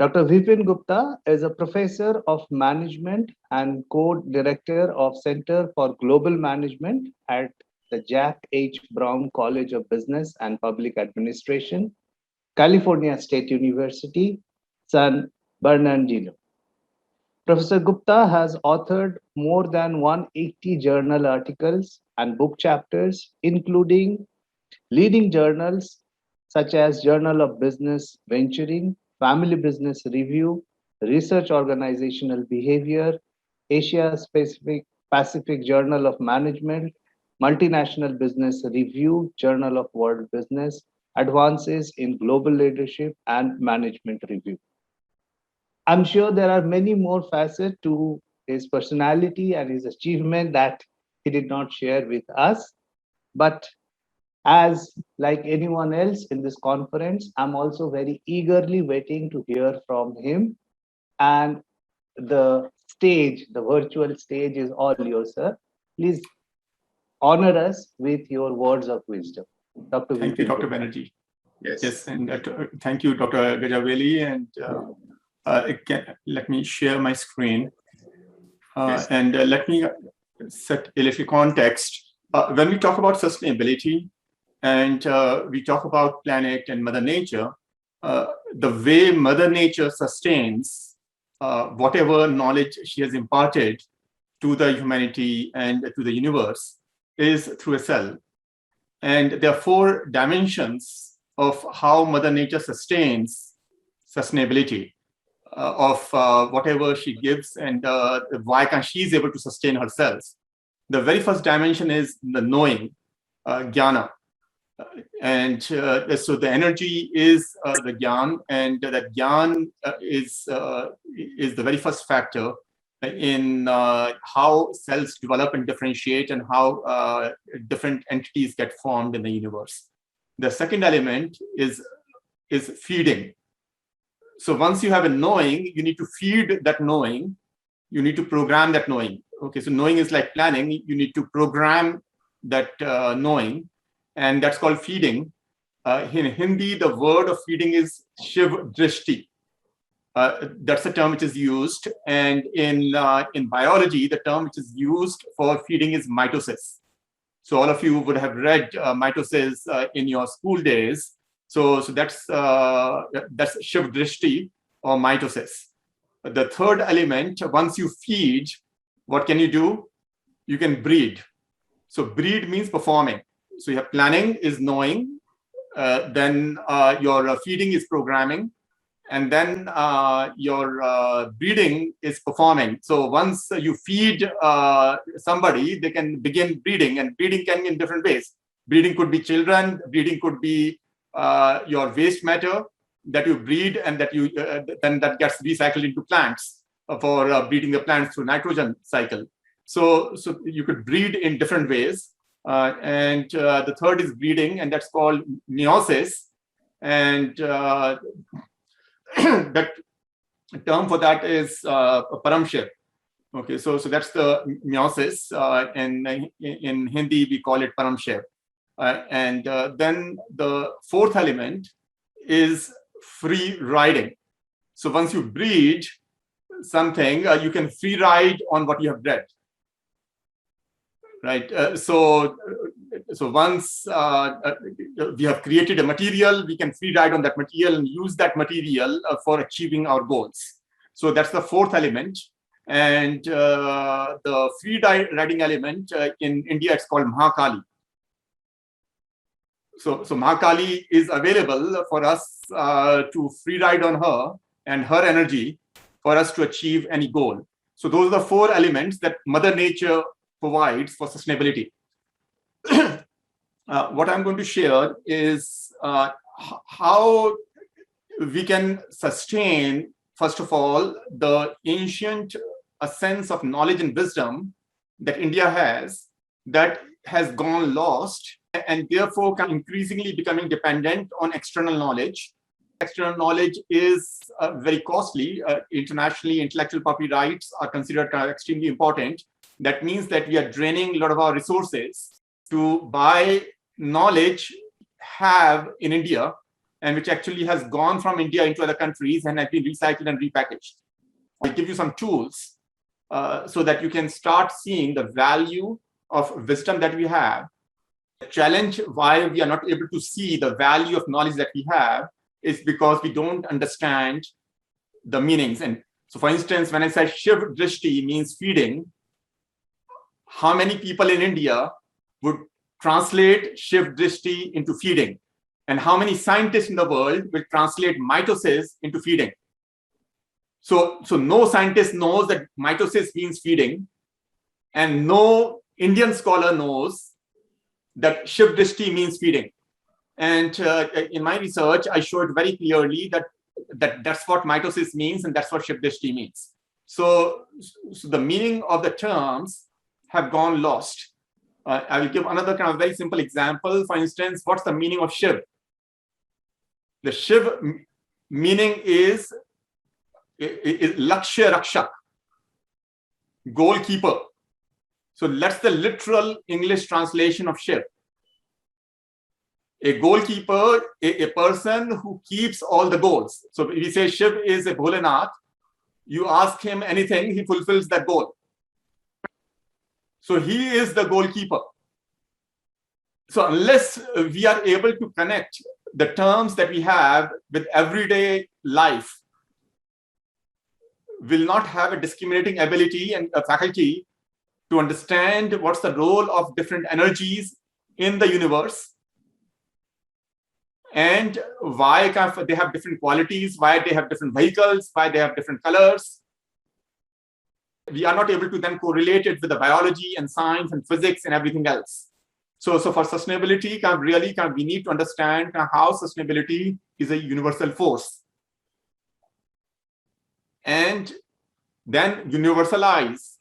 Dr. Vipin Gupta is a professor of management and co-director of Center for Global Management at the Jack H. Brown College of Business and Public Administration, California State University, San Bernardino. Professor Gupta has authored more than 180 journal articles and book chapters, including leading journals such as Journal of Business Venturing, Family Business Review, Research Organizational Behavior, Asia Pacific Journal of Management, Multinational Business Review, Journal of World Business, Advances in Global Leadership, and Management Review. I'm sure there are many more facets to his personality and his achievement that he did not share with us. But as like anyone else in this conference, I'm also very eagerly waiting to hear from him. And the stage, the virtual stage is all yours, sir. Please honor us with your words of wisdom. Dr. Thank you, Dr. Banerjee. Yes, and thank you, Dr. Gajaveli. And let me share my screen. And let me set a little context. When we talk about sustainability and we talk about planet and Mother Nature, the way Mother Nature sustains whatever knowledge she has imparted to the humanity and to the universe is through a cell. And there are 4 dimensions of how Mother Nature sustains sustainability of whatever she gives and why she is able to sustain herself. The very first dimension is the knowing, jnana. And so the energy is the gyan, and that gyan is the very first factor in how cells develop and differentiate and how different entities get formed in the universe. The second element is feeding. So once you have a knowing, you need to feed that knowing. You need to program that knowing. Okay, so knowing is like planning. You need to program that knowing, and that's called feeding. In Hindi, the word of feeding is Shiv Drishti. That's the term which is used. And in biology, the term which is used for feeding is mitosis. So all of you would have read mitosis in your school days. So that's Shiv Drishti or mitosis. The third element, once you feed, what can you do? You can breed. So breed means performing. So you have planning is knowing, then your feeding is programming, and then your breeding is performing. So once you feed somebody, they can begin breeding, and breeding can be in different ways. Breeding could be children, breeding could be your waste matter that you breed, and that you then that gets recycled into plants for breeding the plants through nitrogen cycle. So you could breed in different ways. And the third is breeding, and that's called meiosis. And that term for that is paramshiv. Okay, so that's the meiosis, and in Hindi we call it paramshiv. And then the fourth element is free riding. So once you breed something, you can free ride on what you have bred. Right. So once we have created a material, we can free ride on that material and use that material for achieving our goals. So that's the fourth element. And the free riding element in India, it's called Mahakali. So Mahakali is available for us to free ride on her and her energy for us to achieve any goal. So those are the 4 elements that Mother Nature provides for sustainability. What I'm going to share is how we can sustain, first of all, the ancient sense of knowledge and wisdom that India has that has gone lost, and therefore increasingly becoming dependent on external knowledge. External knowledge is very costly. Internationally, intellectual property rights are considered extremely important. That means that we are draining a lot of our resources to buy knowledge have in India, and which actually has gone from India into other countries and has been recycled and repackaged. I'll give you some tools so that you can start seeing the value of wisdom that we have. The challenge why we are not able to see the value of knowledge that we have is because we don't understand the meanings. And so, for instance, when I say Shiv Drishti means feeding, how many people in India would translate Shiv Drishti into feeding? And how many scientists in the world will translate mitosis into feeding? So no scientist knows that mitosis means feeding, and no Indian scholar knows that Shiv Drishti means feeding. And in my research, I showed very clearly that's what mitosis means, and that's what Shiv Drishti means. So the meaning of the terms have gone lost. I will give another kind of very simple example. For instance, what's the meaning of Shiv? The Shiv meaning is Lakshya Rakshak, goalkeeper. So that's the literal English translation of Shiv. A goalkeeper, a person who keeps all the goals. So if we say Shiv is a Bholenath, you ask him anything, he fulfills that goal. So he is the goalkeeper. So unless we are able to connect the terms that we have with everyday life, will not have a discriminating ability and a faculty to understand what's the role of different energies in the universe and why they have different qualities, why they have different vehicles, why they have different colors. We are not able to then correlate it with the biology and science and physics and everything else. So for sustainability, we need to understand how sustainability is a universal force. And then universalize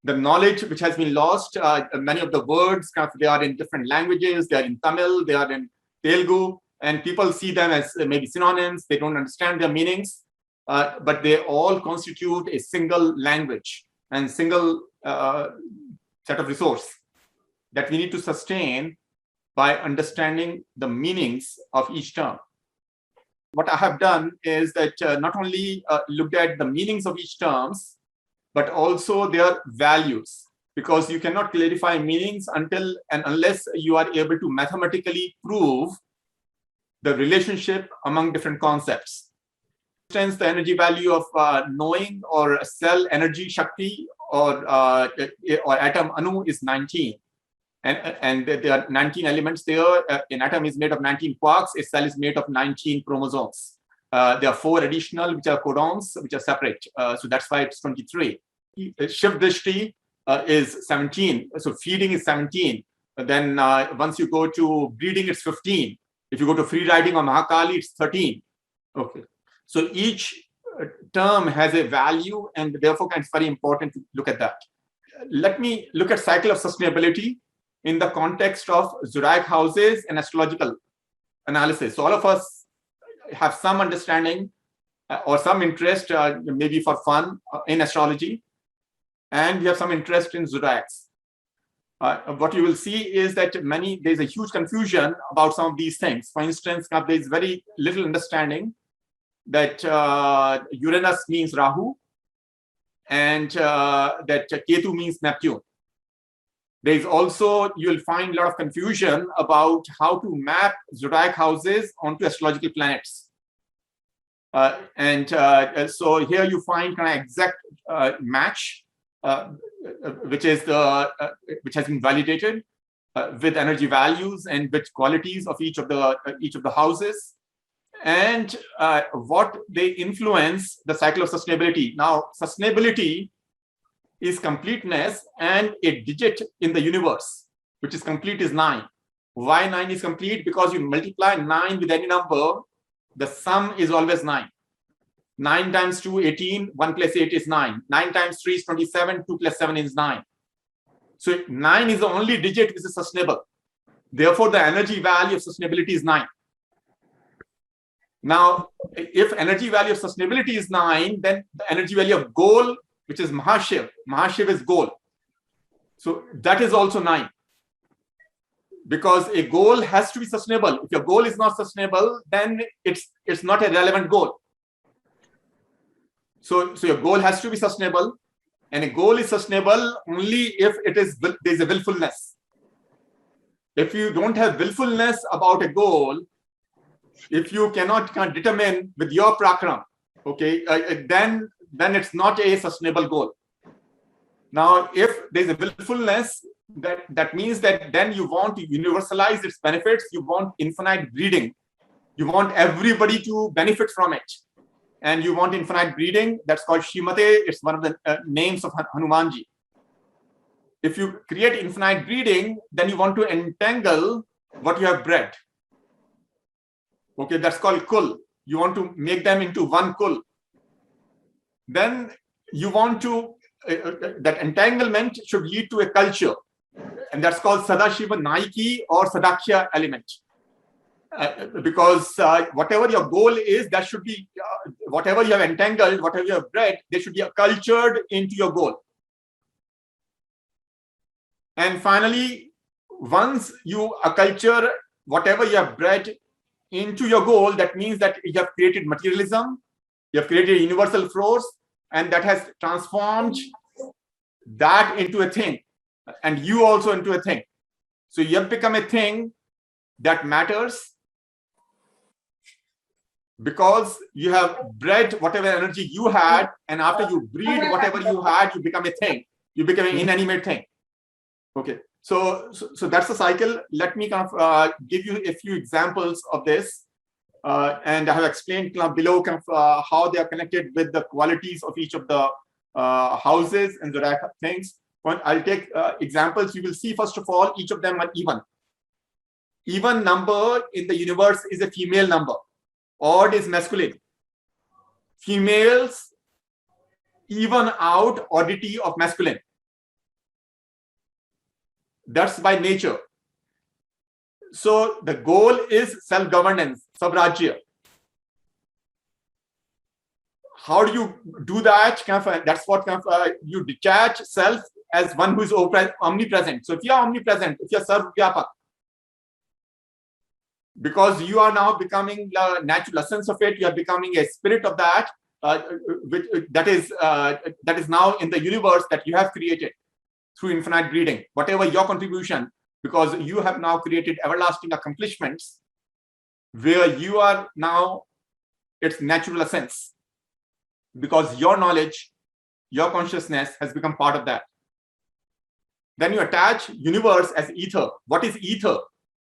the knowledge which has been lost. Many of the words, they are in different languages. They are in Tamil, they are in Telugu, and people see them as maybe synonyms. They don't understand their meanings, but they all constitute a single language and single set of resource that we need to sustain by understanding the meanings of each term. What I have done is that not only looked at the meanings of each terms, but also their values, because you cannot clarify meanings until and unless you are able to mathematically prove the relationship among different concepts. For instance, the energy value of knowing or cell energy Shakti or atom Anu is 19. And there are 19 elements there. An atom is made of 19 quarks. A cell is made of 19 chromosomes. There are 4 additional, which are codons, which are separate. So that's why it's 23. Shiv Drishti is 17. So feeding is 17. Then once you go to breeding, it's 15. If you go to free riding or Mahakali, it's 13. Okay. So each term has a value, and therefore it's very important to look at that. Let me look at cycle of sustainability in the context of zodiac houses and astrological analysis. So all of us have some understanding or some interest, maybe for fun, in astrology, and we have some interest in zodiacs. What you will see is that there's a huge confusion about some of these things. For instance, there's very little understanding that Uranus means Rahu and that Ketu means Neptune. There is also, you'll find a lot of confusion about how to map zodiac houses onto astrological planets. So here you find kind of exact match, which has been validated with energy values and with qualities of each of the houses, and what they influence the cycle of sustainability. Now, sustainability is completeness, and a digit in the universe, which is complete, is 9. Why 9 is complete? Because you multiply 9 with any number, the sum is always 9. 9 times 2, 18, 1 plus 8 is 9. 9 times 3 is 27, 2 plus 7 is 9. So 9 is the only digit which is sustainable. Therefore, the energy value of sustainability is 9. Now, if energy value of sustainability is 9, then the energy value of goal, which is Mahashiv. Mahashiv is goal. So that is also 9. because a goal has to be sustainable. If your goal is not sustainable, then it's not a relevant goal. So your goal has to be sustainable, and a goal is sustainable only if there's a willfulness. If you don't have willfulness about a goal, if you cannot determine with your prakram, okay, then it's not a sustainable goal. Now, if there's a willfulness, that means that then you want to universalize its benefits. You want infinite breeding. You want everybody to benefit from it. And you want infinite breeding. That's called Shrimate. It's one of the names of Hanumanji. If you create infinite breeding, then you want to entangle what you have bred. Okay, that's called kul. You want to make them into one kul. Then you want to, that entanglement should lead to a culture. And that's called Sadashiva Naiki or Sadakya element. Because whatever your goal is, that should be, whatever you have entangled, whatever you have bred, they should be cultured into your goal. And finally, once you culture whatever you have bred into your goal, that means that you have created materialism, you have created a universal force, and that has transformed that into a thing, and you also into a thing. So you have become a thing that matters because you have bred whatever energy you had, and after you breed whatever you had, you become a thing. You become an inanimate thing. Okay, so that's the cycle. Let me kind of give you a few examples of this, and I have explained below kind of how they are connected with the qualities of each of the houses and zodiac things. I'll take examples. You will see, first of all, each of them are even. Even number in the universe is a female number. Odd is masculine. Females even out oddity of masculine. That's by nature. So the goal is self-governance, Swarajya. How do you do that? That's what you detach self as one who is omnipresent. So if you are omnipresent, if you are Sarvavyapak, because you are now becoming the natural essence of it, you are becoming a spirit of that, that is now in the universe that you have created through infinite breeding. Whatever your contribution, because you have now created everlasting accomplishments where you are now its natural essence, because your knowledge, your consciousness has become part of that. Then you attach universe as ether. What is ether?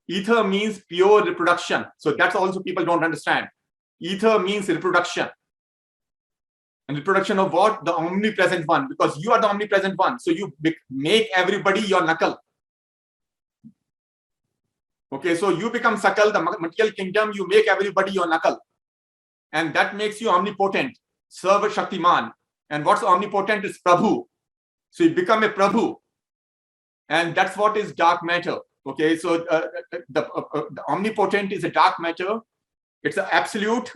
Ether means pure reproduction. So that's also people don't understand. Ether means reproduction. And reproduction of what? The omnipresent one, because you are the omnipresent one. So you make everybody your nakal. Okay, so you become Sakal, the material kingdom, you make everybody your nakal. And that makes you omnipotent, Sarva Shaktiman. And what's omnipotent is Prabhu. So you become a Prabhu. And that's what is dark matter. Okay, so the omnipotent is a dark matter. It's an absolute.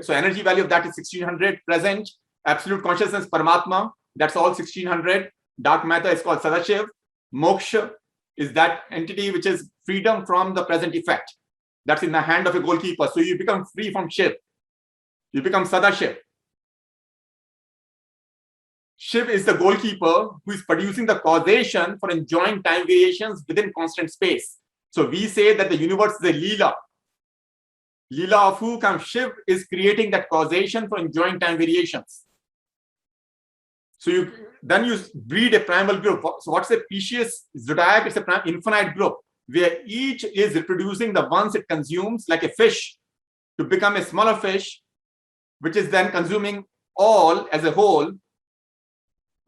So energy value of that is 1600 present. Absolute consciousness, Paramatma, that's all 1600. Dark matter is called Sadashiv. Moksha is that entity which is freedom from the present effect. That's in the hand of a goalkeeper. So you become free from Shiv. You become Sadashiv. Shiv is the goalkeeper who is producing the causation for enjoying time variations within constant space. So we say that the universe is a Leela. Leela of who comes? Shiv is creating that causation for enjoying time variations. So then you breed a primal group. So what's a Pisces zodiac? It's an infinite group where each is reproducing the ones it consumes, like a fish, to become a smaller fish, which is then consuming all as a whole.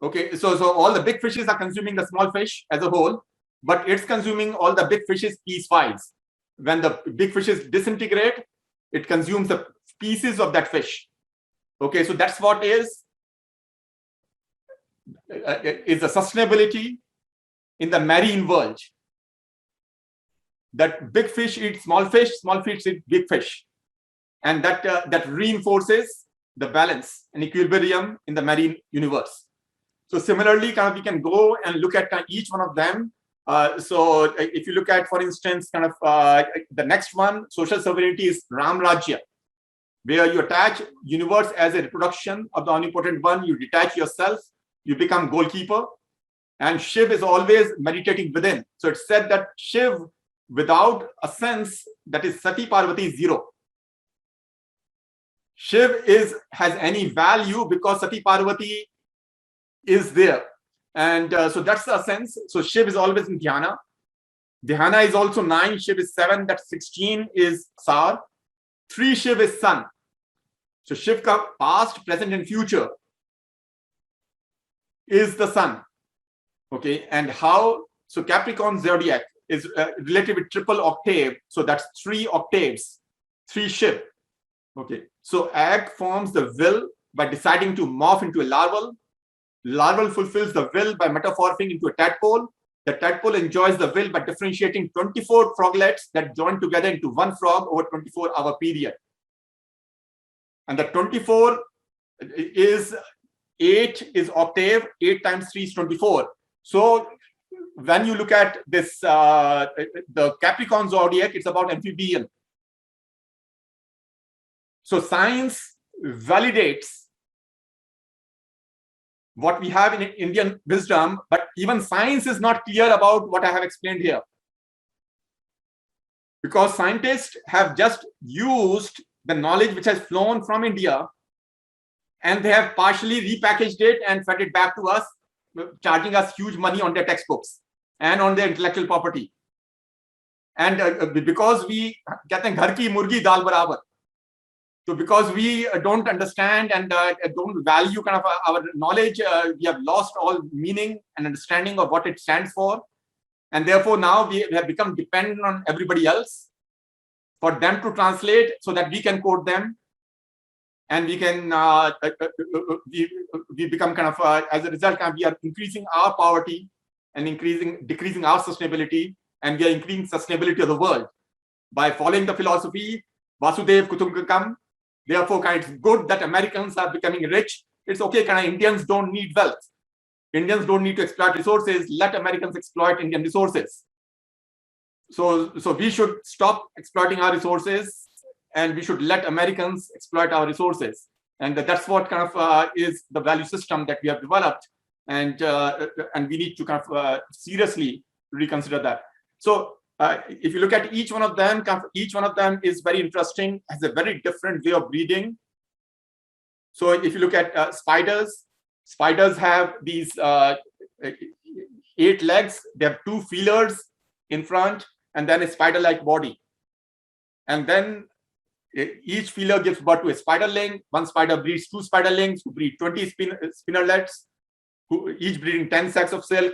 Okay, so all the big fishes are consuming the small fish as a whole, but it's consuming all the big fishes piecewise. When the big fishes disintegrate, it consumes the pieces of that fish. Okay, so that's what is the sustainability in the marine world. That big fish eats small fish eat big fish, and that reinforces the balance and equilibrium in the marine universe. So similarly, we can go and look at each one of them So if you look at, for instance, kind of the next one, social sovereignty is Ram Rajya, where you attach universe as a reproduction of the omnipotent one, you detach yourself, you become goalkeeper, and Shiv is always meditating within. So it's said that Shiv, without a sense, that is Sati Parvati, is zero. Shiv has any value because Sati Parvati is there. And so that's the sense. So Shiv is always in Dhyana. Dhyana is also 9, Shiv is 7, that's 16 is Sar. 3 Shiv is Sun. So Shiv ka past, present, and future is the Sun. Okay, and how? So Capricorn zodiac is related with triple octave. So that's 3 octaves, 3 Shiv. Okay, so egg forms the will by deciding to morph into a larval. Larval fulfills the will by metamorphing into a tadpole. The tadpole enjoys the will by differentiating 24 froglets that join together into one frog over 24-hour period. And the 24 is 8 is octave, 8 times 3 is 24. So when you look at this, the Capricorn zodiac, it's about amphibian. So science validates what we have in Indian wisdom, but even science is not clear about what I have explained here. Because scientists have just used the knowledge which has flown from India, and they have partially repackaged it and fed it back to us, charging us huge money on their textbooks and on their intellectual property. And because we get ghar ki murgi dal barabar. So because we don't understand and don't value kind of our knowledge, we have lost all meaning and understanding of what it stands for. And therefore now we have become dependent on everybody else for them to translate so that we can quote them. And we can, we become kind of, as a result, we are increasing our poverty and decreasing our sustainability, and we are increasing sustainability of the world by following the philosophy, Vasudev Kutumbakam. Therefore, kind of, it's good that Americans are becoming rich. It's okay, kind of, Indians don't need wealth. Indians don't need to exploit resources. Let Americans exploit Indian resources. So we should stop exploiting our resources, and we should let Americans exploit our resources. And that's what kind of is the value system that we have developed. And we need to kind of seriously reconsider that. So if you look at each one of them, each one of them is very interesting, has a very different way of breeding. So if you look at spiders, spiders have these 8 legs. They have 2 feelers in front, and then a spider-like body. And then each feeler gives birth to a spiderling. One spider breeds 2 spiderlings who breed 20 spinnerlets, who each breeding 10 sacks of silk,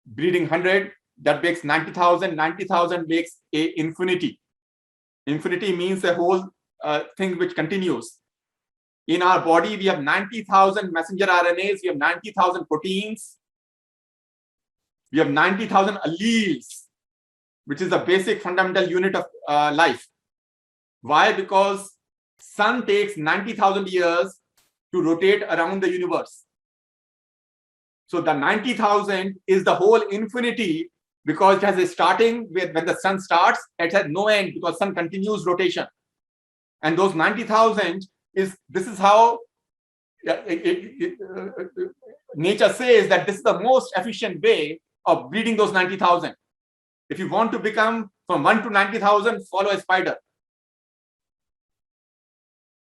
breeding 100. That makes 90,000. 90,000 makes a infinity. Infinity means a whole thing which continues. In our body, we have 90,000 messenger RNAs. We have 90,000 proteins. We have 90,000 alleles, which is the basic fundamental unit of life. Why? Because sun takes 90,000 years to rotate around the universe. So the 90,000 is the whole infinity, because it has a starting with when the sun starts, it has no end because sun continues rotation. And those 90,000 this is how nature says that this is the most efficient way of breeding those 90,000. If you want to become from 1 to 90,000, follow a spider.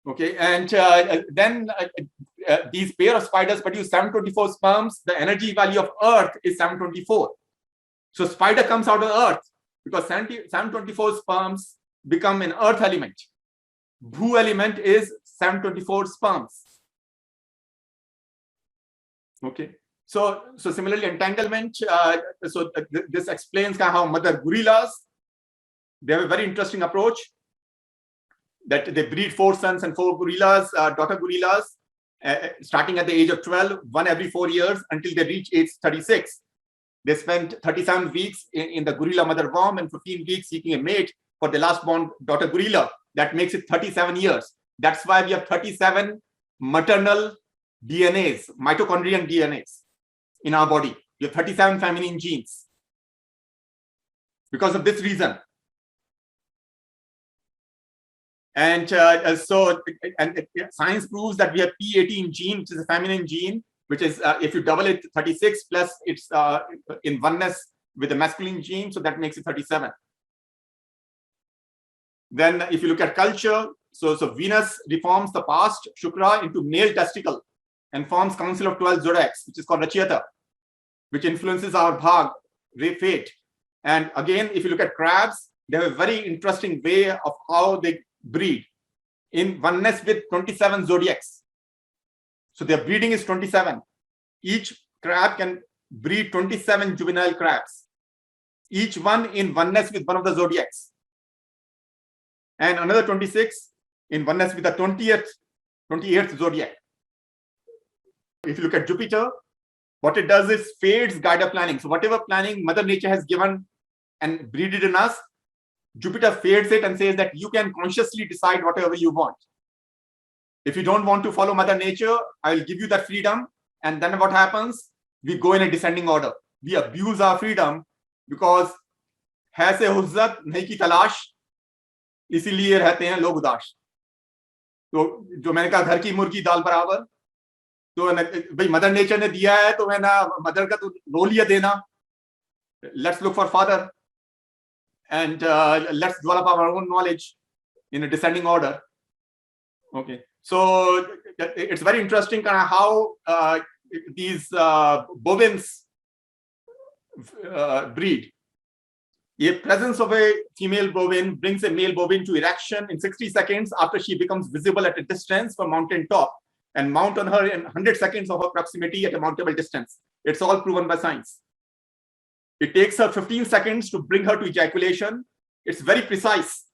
Okay, and then these pair of spiders produce 724 sperms. The energy value of Earth is 724. So spider comes out of Earth because 724 sperms become an Earth element. Bhu element is 724 sperms. Okay, so similarly entanglement. This explains how mother gorillas, they have a very interesting approach, that they breed 4 sons and 4 gorillas, daughter gorillas, starting at the age of 12, one every 4 years until they reach age 36. They spent 37 weeks in the gorilla mother womb and 15 weeks seeking a mate for the last born daughter gorilla. That makes it 37 years. That's why we have 37 maternal DNAs, mitochondrial DNAs in our body. We have 37 feminine genes. because of this reason. And science proves that we have P18 gene, which is a feminine gene, which is, if you double it, 36 plus it's in oneness with the masculine gene, so that makes it 37. Then if you look at culture, so Venus reforms the past Shukra into male testicle and forms council of 12 zodiacs, which is called Rachiyata, which influences our bhag, fate. And again, if you look at crabs, they have a very interesting way of how they breed in oneness with 27 zodiacs. So their breeding is 27. Each crab can breed 27 juvenile crabs, each one in oneness with one of the zodiacs. And another 26 in oneness with the 28th zodiac. If you look at Jupiter, what it does is fades Gaia planning. So whatever planning Mother Nature has given and breeded in us, Jupiter fades it and says that you can consciously decide whatever you want. If you don't want to follow Mother Nature, I will give you that freedom. And then what happens? We go in a descending order. We abuse our freedom because है से हुज्जत नहीं की तलाश, इसीलिए रहते हैं लोग उदास. तो जो मैंने कहा घर की मुर्गी दाल बराबर, तो भाई मदर नेचर ने दिया है तो है ना, मदर का तो रोल ये देना. Let's look for father and let's develop our own knowledge in a descending order. Okay, so it's very interesting kind of how these bovines breed. The presence of a female bovine brings a male bovine to erection in 60 seconds after she becomes visible at a distance from mountain top, and mount on her in 100 seconds of her proximity at a mountable distance. It's all proven by science. It takes her 15 seconds to bring her to ejaculation. It's very precise.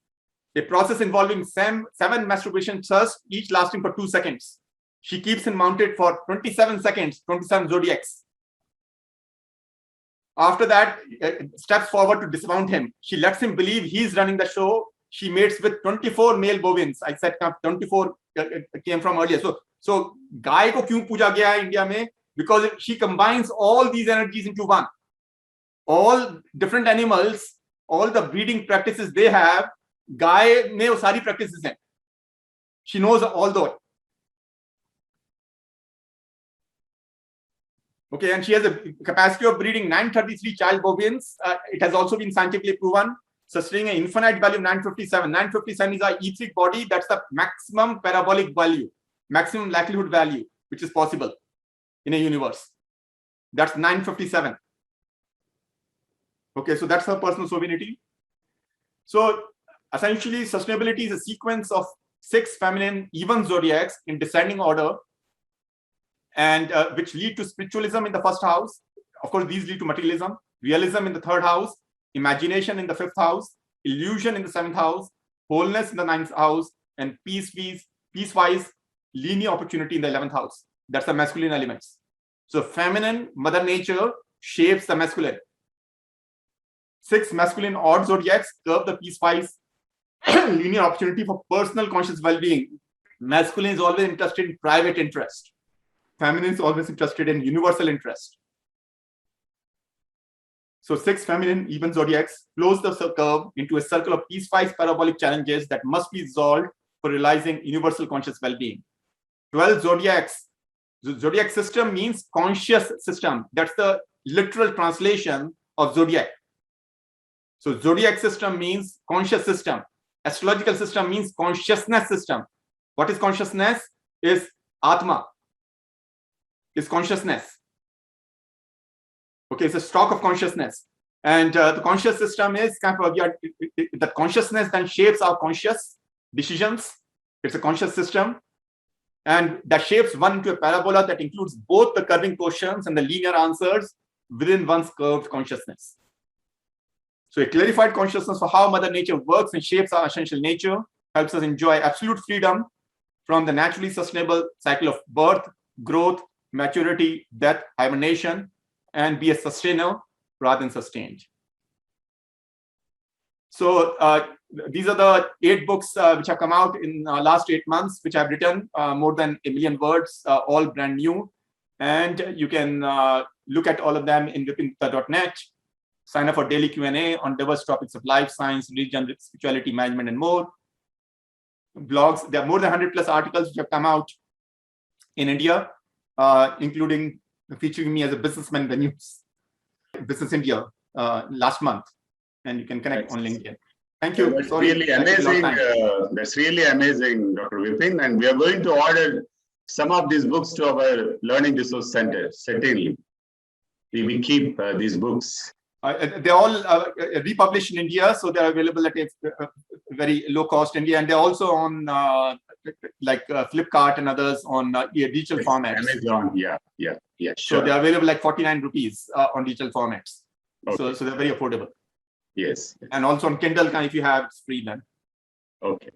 A process involving 7 masturbation thrusts, each lasting for 2 seconds. She keeps him mounted for 27 seconds, 27 zodiacs. After that, steps forward to dismount him. She lets him believe he's running the show. She mates with 24 male bovines. I said 24 came from earlier. So गाय को क्यों पूजा गया है India में? Because she combines all these energies into one. All different animals, all the breeding practices they have, गाय में वो सारी practices हैं. She knows all those. Okay, and she has a capacity of breeding 933 child bovines. It has also been scientifically proven, sustaining an infinite value of 957. 957 is our etheric body. That's the maximum parabolic value, maximum likelihood value, which is possible in a universe. That's 957. Okay, so that's her personal sovereignty. So essentially, sustainability is a sequence of 6 feminine even zodiacs in descending order, and which lead to spiritualism in the first house. Of course, these lead to materialism, realism in the 3rd house, imagination in the 5th house, illusion in the 7th house, wholeness in the 9th house, and peace-wise linear opportunity in the 11th house. That's the masculine elements. So feminine, Mother Nature shapes the masculine. 6 masculine odd zodiacs curve the peace-wise linear opportunity for personal conscious well-being. Masculine is always interested in private interest. Feminine is always interested in universal interest. So 6 feminine even zodiacs close the curve into a circle of peace-wise parabolic challenges that must be resolved for realizing universal conscious well-being. 12 zodiacs. The zodiac system means conscious system. That's the literal translation of zodiac. So zodiac system means conscious system. Astrological system means consciousness system. What is consciousness? Is Atma. Is consciousness. Okay, it's a stock of consciousness. And the conscious system is kind of, the consciousness then shapes our conscious decisions. It's a conscious system. And that shapes one into a parabola that includes both the curving portions and the linear answers within one's curved consciousness. So a clarified consciousness for how Mother Nature works and shapes our essential nature helps us enjoy absolute freedom from the naturally sustainable cycle of birth, growth, maturity, death, hibernation, and be a sustainer rather than sustained. So these are the 8 books which have come out in the last 8 months, which I've written, more than 1 million words, all brand new. And you can look at all of them in vipinta.net. Sign up for daily Q&A on diverse topics of life science, religion, spirituality, management, and more. Blogs, there are more than 100+ articles which have come out in India, including featuring me as a businessman in the news, Business India, last month. And you can connect on LinkedIn. Thank you. That's Sorry, really amazing. That's really amazing, Dr. Vipin. And we are going to order some of these books to our Learning Resource Center. Certainly, we keep these books. They're all republished in India, so they're available at a very low cost in India, and they're also on Flipkart and others on digital formats. Amazon, yeah, sure. So they're available like 49 rupees on digital formats. Okay. So they're very affordable. Yes. And also on Kindle, if you have, it's free then. Okay.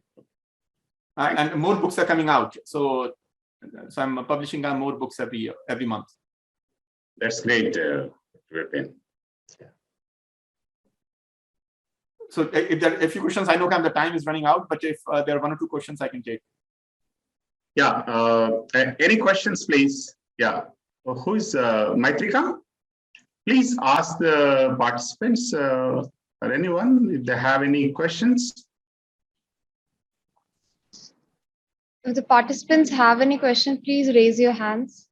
And more books are coming out. So I'm publishing more books every month. That's great, Vipin. So if there are a few questions, I know the time is running out, but if there are 1 or 2 questions, I can take. Yeah. Any questions, please? Yeah. Who is Maitrika? Please ask the participants or anyone if they have any questions. If the participants have any question, please raise your hands.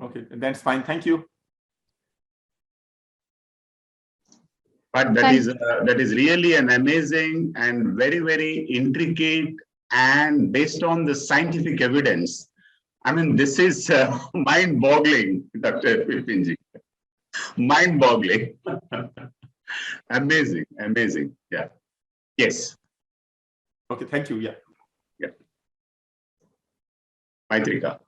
Okay, that's fine. Thank you. But that is really an amazing and very, very intricate and based on the scientific evidence. I mean, this is mind-boggling, Dr. Vipinji. Mind-boggling. Amazing, amazing. Yeah. Yes. Okay, thank you. Yeah. Maitrika.